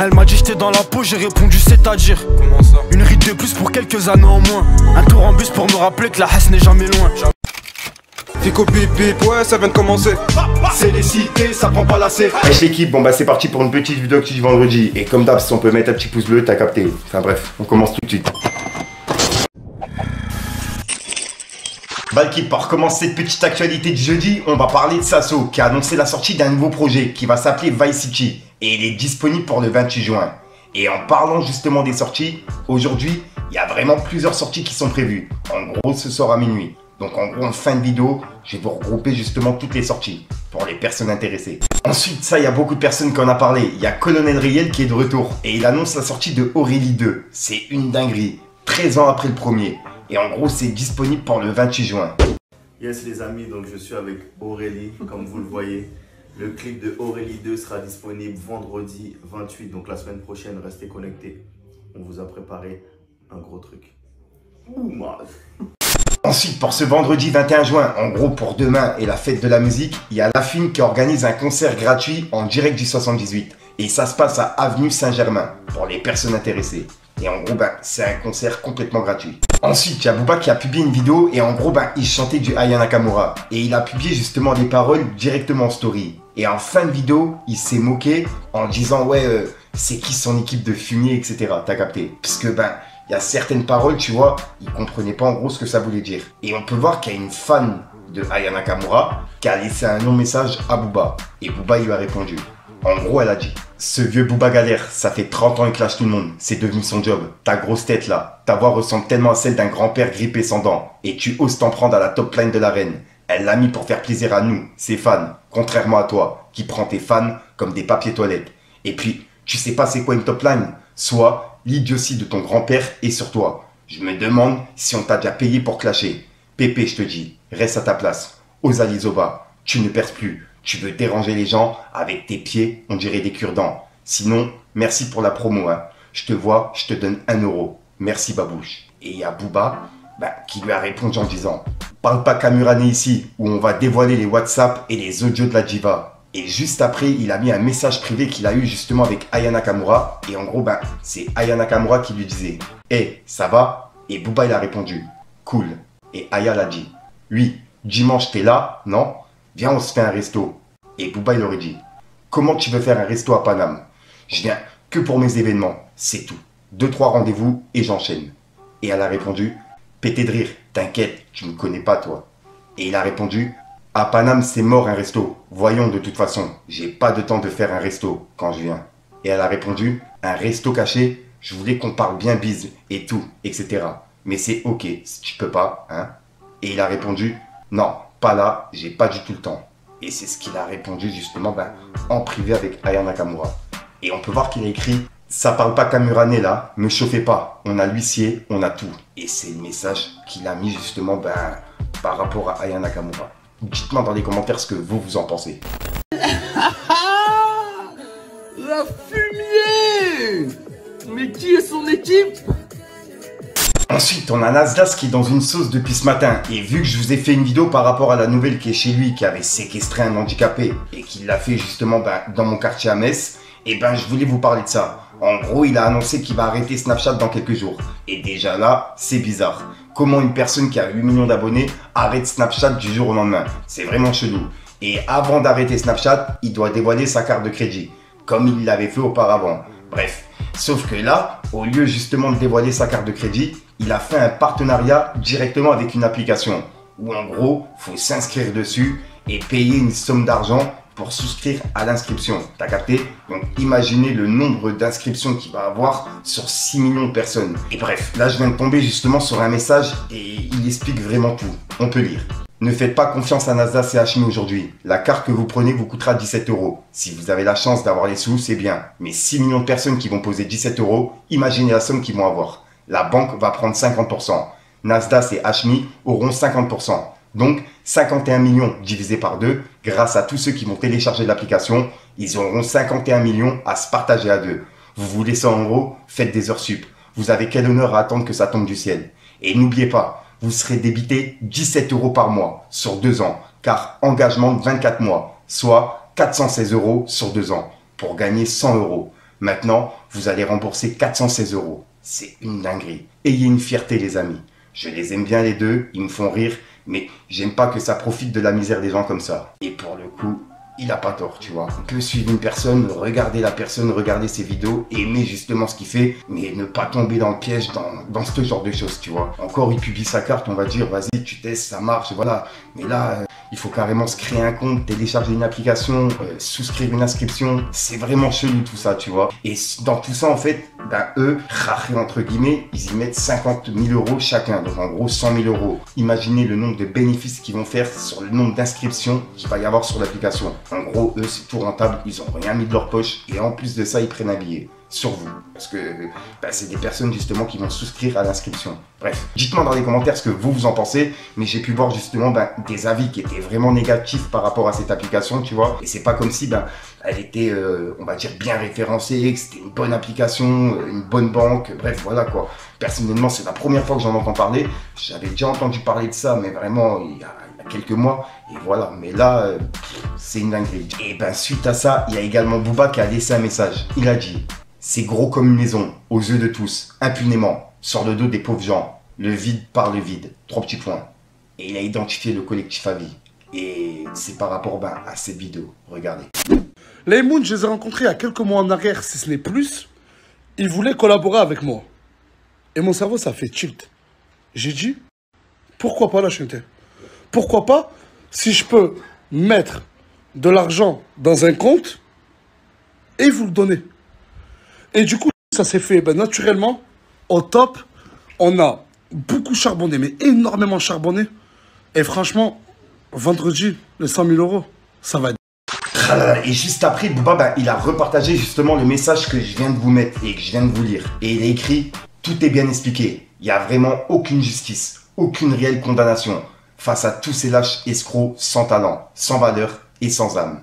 Elle m'a dit j'étais dans la peau, j'ai répondu c'est-à-dire. Comment ça? Une ride de plus pour quelques années en moins. Un tour en bus pour me rappeler que la Hesse n'est jamais loin. Fico pip pip, ouais ça vient de commencer. C'est les cités, ça prend pas la C. Wesh l'équipe, bon bah c'est parti pour une petite vidéo actu du vendredi. Et comme d'hab, si on peut mettre un petit pouce bleu, t'as capté. Enfin bref, on commence tout de suite. Bah l'équipe, pour commencer cette petite actualité du jeudi, on va parler de Sasso qui a annoncé la sortie d'un nouveau projet qui va s'appeler Vice City. Et il est disponible pour le 28 juin. Et en parlant justement des sorties, aujourd'hui, il y a vraiment plusieurs sorties qui sont prévues. En gros, ce soir à minuit. Donc en gros, en fin de vidéo, je vais vous regrouper justement toutes les sorties pour les personnes intéressées. Ensuite, ça, il y a beaucoup de personnes qui en a parlé. Il y a Colonel Riel qui est de retour et il annonce la sortie de Aurélie 2. C'est une dinguerie, 13 ans après le premier. Et en gros, c'est disponible pour le 28 juin. Yes les amis, donc je suis avec Aurélie, comme vous le voyez. Le clip de Aurélie 2 sera disponible vendredi 28, donc la semaine prochaine, restez connectés. On vous a préparé un gros truc. Ouh, mal. Ensuite, pour ce vendredi 21 juin, en gros pour demain et la fête de la musique, il y a La Fine qui organise un concert gratuit en direct du 78. Et ça se passe à Avenue Saint-Germain, pour les personnes intéressées. Et en gros, c'est un concert complètement gratuit. Ensuite, il y a Booba qui a publié une vidéo et en gros, il chantait du Aya Nakamura. Et il a publié justement des paroles directement en story. Et en fin de vidéo, il s'est moqué en disant, ouais, c'est qui son équipe de fumier, etc. T'as capté? Parce que, il y a certaines paroles, tu vois, il comprenait pas en gros ce que ça voulait dire. Et on peut voir qu'il y a une fan de Aya Nakamura qui a laissé un long message à Booba. Et Booba, il lui a répondu. En gros, elle a dit: ce vieux Booba galère, ça fait 30 ans qu'il clash tout le monde, c'est devenu son job. Ta grosse tête là, ta voix ressemble tellement à celle d'un grand-père grippé sans dents. Et tu oses t'en prendre à la top line de l'arène. Elle l'a mis pour faire plaisir à nous, ses fans, contrairement à toi, qui prends tes fans comme des papiers toilettes. Et puis, tu sais pas c'est quoi une top line? Soit l'idiotie de ton grand-père est sur toi. Je me demande si on t'a déjà payé pour clasher. Pépé, je te dis, reste à ta place. Osa Lizoba, tu ne perces plus. Tu veux déranger les gens avec tes pieds, on dirait des cure-dents. Sinon, merci pour la promo. Hein. Je te vois, je te donne 1 euro. Merci Babouche. Et il y a Booba qui lui a répondu en disant: parle pas Kamurané ici, où on va dévoiler les WhatsApp et les audios de la diva. Et juste après, il a mis un message privé qu'il a eu justement avec Aya Nakamura. Et en gros, c'est Aya Nakamura qui lui disait: hey, ça va? Et Booba, il a répondu: cool. Et Aya l'a dit: oui, dimanche t'es là, non? Viens, on se fait un resto. Et Booba, il aurait dit: comment tu veux faire un resto à Paname? Je viens que pour mes événements, c'est tout. 2-3 rendez-vous et j'enchaîne. Et elle a répondu: pété de rire, t'inquiète, tu me connais pas toi. Et il a répondu: à Paname, c'est mort un resto. Voyons de toute façon, j'ai pas de temps de faire un resto quand je viens. Et elle a répondu: un resto caché, je voulais qu'on parle bien bise et tout, etc. Mais c'est ok, si tu peux pas, hein. Et il a répondu: non, pas là, j'ai pas du tout le temps. Et c'est ce qu'il a répondu justement en privé avec Aya Nakamura. Et on peut voir qu'il a écrit: ça parle pas Kamurané là, me chauffez pas, on a l'huissier, on a tout. Et c'est le message qu'il a mis justement par rapport à Aya Nakamura. Dites-moi dans les commentaires ce que vous en pensez. La fumier! Mais qui est son équipe? Ensuite, on a Nasdaq qui est dans une sauce depuis ce matin. Et vu que je vous ai fait une vidéo par rapport à la nouvelle qui est chez lui, qui avait séquestré un handicapé, et qu'il l'a fait justement dans mon quartier à Metz, et je voulais vous parler de ça. En gros, il a annoncé qu'il va arrêter Snapchat dans quelques jours. Et déjà là, c'est bizarre. Comment une personne qui a 8 millions d'abonnés arrête Snapchat du jour au lendemain? C'est vraiment chelou. Et avant d'arrêter Snapchat, il doit dévoiler sa carte de crédit, comme il l'avait fait auparavant. Bref, sauf que là, au lieu justement de dévoiler sa carte de crédit, il a fait un partenariat directement avec une application où en gros, faut s'inscrire dessus et payer une somme d'argent pour souscrire à l'inscription. T'as capté? Donc imaginez le nombre d'inscriptions qu'il va avoir sur 6 millions de personnes. Et bref, là je viens de tomber justement sur un message et il explique vraiment tout. On peut lire: ne faites pas confiance à Nasdaq et Hashmi aujourd'hui. La carte que vous prenez vous coûtera 17 euros. Si vous avez la chance d'avoir les sous, c'est bien. Mais 6 millions de personnes qui vont poser 17 euros, imaginez la somme qu'ils vont avoir. La banque va prendre 50%. Nasdaq et Hashmi auront 50%. Donc 51 millions divisé par 2, grâce à tous ceux qui vont télécharger l'application, ils auront 51 millions à se partager à deux. Vous voulez ça en gros? Faites des heures sup. Vous avez quel honneur à attendre que ça tombe du ciel? Et n'oubliez pas, vous serez débité 17 euros par mois sur 2 ans, car engagement de 24 mois, soit 416 euros sur 2 ans, pour gagner 100 euros. Maintenant, vous allez rembourser 416 €. C'est une dinguerie. Ayez une fierté les amis. Je les aime bien les deux, ils me font rire, mais j'aime pas que ça profite de la misère des gens comme ça. Et pour le coup, il a pas tort, tu vois. On peut suivre une personne, regarder la personne, regarder ses vidéos, aimer justement ce qu'il fait, mais ne pas tomber dans le piège dans ce genre de choses, tu vois. Encore, il publie sa carte, on va dire, vas-y, tu testes, ça marche, voilà. Mais là, il faut carrément se créer un compte, télécharger une application, souscrire une inscription. C'est vraiment chelou tout ça, tu vois. Et dans tout ça, en fait, ben eux, rarement entre guillemets, ils y mettent 50 000 € chacun. Donc en gros, 100 000 €. Imaginez le nombre de bénéfices qu'ils vont faire sur le nombre d'inscriptions qu'il va y avoir sur l'application. En gros, eux, c'est tout rentable. Ils ont rien mis de leur poche. Et en plus de ça, ils prennent un billet sur vous. Parce que ben, c'est des personnes justement qui vont souscrire à l'inscription. Bref, dites-moi dans les commentaires ce que vous en pensez. Mais j'ai pu voir justement ben, des avis qui étaient vraiment négatifs par rapport à cette application, tu vois. Et c'est pas comme si ben, elle était, on va dire, bien référencée, que c'était une bonne application, une bonne banque. Bref, voilà quoi. Personnellement, c'est la première fois que j'en entends parler. J'avais déjà entendu parler de ça, mais vraiment, il y a quelques mois. Et voilà, mais là, c'est une dinguerie. Et ben, suite à ça, il y a également Booba qui a laissé un message. Il a dit: c'est gros comme une maison, aux yeux de tous, impunément, sur le dos des pauvres gens. Le vide par le vide. 3 petits points. Et il a identifié le collectif à vie. Et c'est par rapport ben, à cette vidéo. Regardez. Les Moon, je les ai rencontrés il y a quelques mois en arrière, si ce n'est plus. Ils voulaient collaborer avec moi. Et mon cerveau, ça fait tilt. J'ai dit, pourquoi pas la chanter? Pourquoi pas, si je peux mettre de l'argent dans un compte et vous le donner. Et du coup, ça s'est fait ben, naturellement, au top. On a beaucoup charbonné, mais énormément charbonné. Et franchement, vendredi, les 100 000 €, ça va être... Et juste après, Booba, ben, il a repartagé justement le message que je viens de vous mettre et que je viens de vous lire. Et il a écrit: tout est bien expliqué. Il n'y a vraiment aucune justice, aucune réelle condamnation face à tous ces lâches escrocs sans talent, sans valeur et sans âme.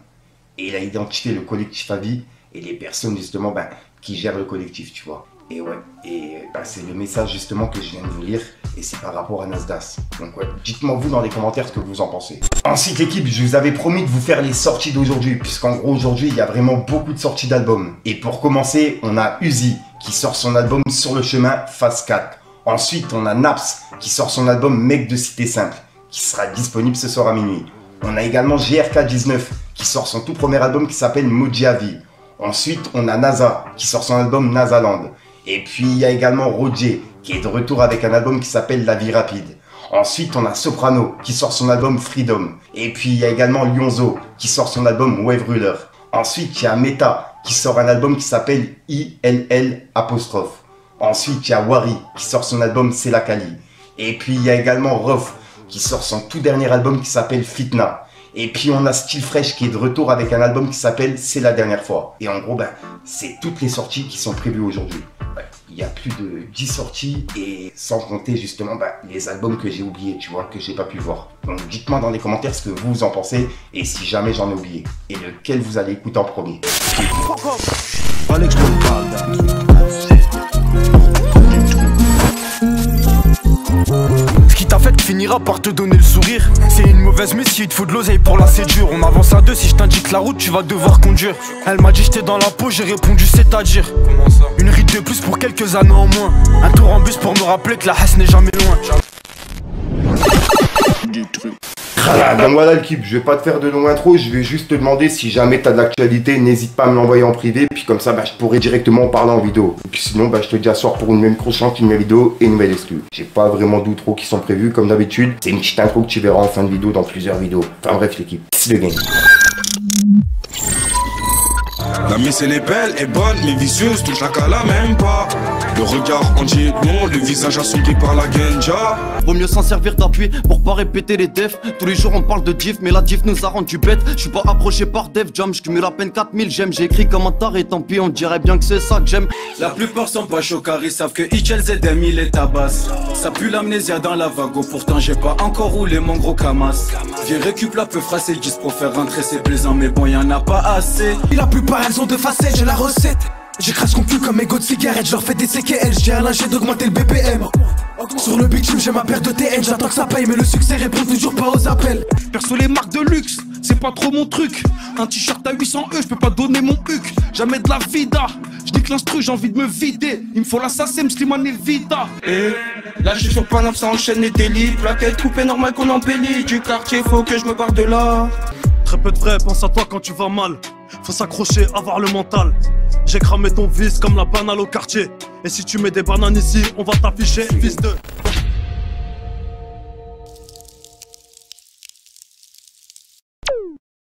Et il a identifié le collectif à vie et les personnes justement ben, qui gèrent le collectif, tu vois. Et ouais, et ben, c'est le message justement que je viens de vous lire et c'est par rapport à Nasdas. Donc ouais, dites-moi vous dans les commentaires ce que vous en pensez. Ensuite l'équipe, je vous avais promis de vous faire les sorties d'aujourd'hui, puisqu'en gros aujourd'hui il y a vraiment beaucoup de sorties d'albums. Et pour commencer, on a Uzi qui sort son album Sur le chemin phase 4. Ensuite on a Naps qui sort son album Mec de Cité Simple, qui sera disponible ce soir à minuit. On a également GRK19 qui sort son tout premier album qui s'appelle Mojiavi. Ensuite on a NASA qui sort son album Nasaland. Et puis il y a également Roger qui est de retour avec un album qui s'appelle La Vie Rapide. Ensuite on a Soprano qui sort son album Freedom. Et puis il y a également Lyonzo qui sort son album Wave Ruler. Ensuite il y a Meta qui sort un album qui s'appelle ILL'. Ensuite il y a Wari qui sort son album C'est la Kali. Et puis il y a également Ruff qui sort son tout dernier album qui s'appelle Fitna. Et puis on a Style Fresh qui est de retour avec un album qui s'appelle C'est la dernière fois. Et en gros, ben, c'est toutes les sorties qui sont prévues aujourd'hui. Ouais, il y a plus de 10 sorties et sans compter justement ben, les albums que j'ai oubliés, tu vois, que j'ai pas pu voir. Donc dites-moi dans les commentaires ce que vous en pensez et si jamais j'en ai oublié. Et lequel vous allez écouter en premier. Ce qui t'a fait finira par te donner le sourire. C'est une mauvaise messie, il te faut de l'oseille pour la séduire. On avance à deux, si je t'indique la route, tu vas devoir conduire. Elle m'a dit j'étais dans la peau, j'ai répondu c'est-à-dire. Comment ça? Une ride de plus pour quelques années en moins. Un tour en bus pour me rappeler que la haine n'est jamais loin. Donc voilà l'équipe, je vais pas te faire de longue intro, je vais juste te demander si jamais t'as de l'actualité, n'hésite pas à me l'envoyer en privé, puis comme ça bah, je pourrai directement en parler en vidéo. Et puis sinon bah, je te dis à soir pour une même prochaine vidéo et une nouvelle exclue. J'ai pas vraiment d'outro qui sont prévus comme d'habitude, c'est une petite intro que tu verras en fin de vidéo dans plusieurs vidéos. Enfin bref l'équipe, c'est le game. La mise elle est belle et bonne, mais vicieuse, toute la cala même pas. Le regard en dit non, le visage assombri par la genja. Vaut mieux s'en servir d'appui pour pas répéter les defs. Tous les jours on parle de diff, mais la diff nous a rendu bête. Je suis pas approché par Def Jam, je cumule à peine 4000 j'aime. J'ai écrit comme un taré, tant pis, on dirait bien que c'est ça que j'aime. La plupart sont pas chocards, ils savent que Hitchel Zedem il est tabasse. Ça pue l'amnésia dans la vago, pourtant j'ai pas encore roulé mon gros camas. Viens récup la peu phrase et 10 pour faire rentrer, c'est plaisant, mais bon y'en a pas assez. La plupart elles ont deux facettes, j'ai la recette. J'écrase qu'on pue comme mes de cigarettes, je leur fais des CKL, j'ai un lâcher d'augmenter le BPM. Sur le bitume j'ai ma paire de TN, j'attends que ça paye mais le succès répond toujours pas aux appels. Perso les marques de luxe, c'est pas trop mon truc. Un t-shirt à 800 E, je peux pas donner mon huc. Jamais de la vida, je dis que l'instru, j'ai envie de me vider. Il me faut l'assassin, Slimane et Vita. Et là je suis sur Paname, ça enchaîne les délits. Plaquette coupée, normal qu'on embellit. Du quartier, faut que je me barre de là. Très peu de vrai, pense à toi quand tu vas mal. Faut s'accrocher, avoir le mental. J'ai cramé ton vice comme la banane au quartier. Et si tu mets des bananes ici, on va t'afficher, fils de...